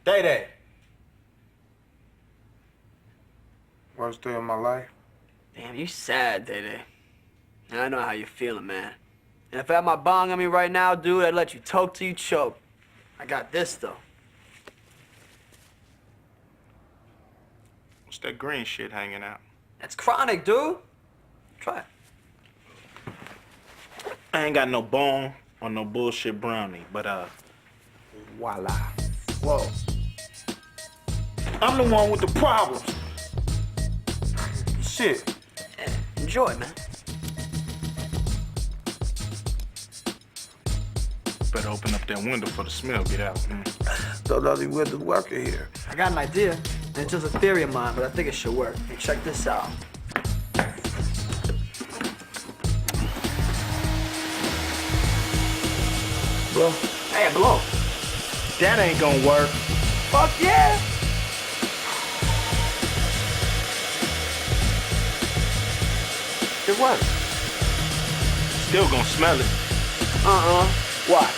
Day Day. Worst day of my life. Damn, you sad, Day Day. I know how you're feeling, man. And if I had my bong on me right now, dude, I'd let you toke till you choke. I got this, though. What's that green shit hanging out? That's chronic, dude. Try it. I ain't got no bone or no bullshit brownie, but voila. Whoa. I'm the one with the problems. Shit. Yeah, enjoy, man. Better open up that window for the smell get out. Thought all these windows working here. I got an idea. And it's just a theory of mine, but I think it should work. Hey, check this out. Blow. Hey, blow. That ain't gonna work. Fuck yeah! It worked. Still gonna smell it. Watch.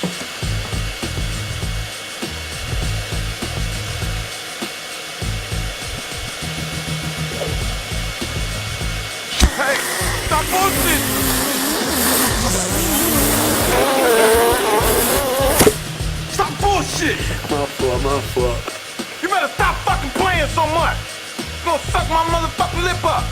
Hey, stop bullshit! Stop bullshit! My fault. You better stop fucking playing so much. You gonna suck my motherfucking lip up.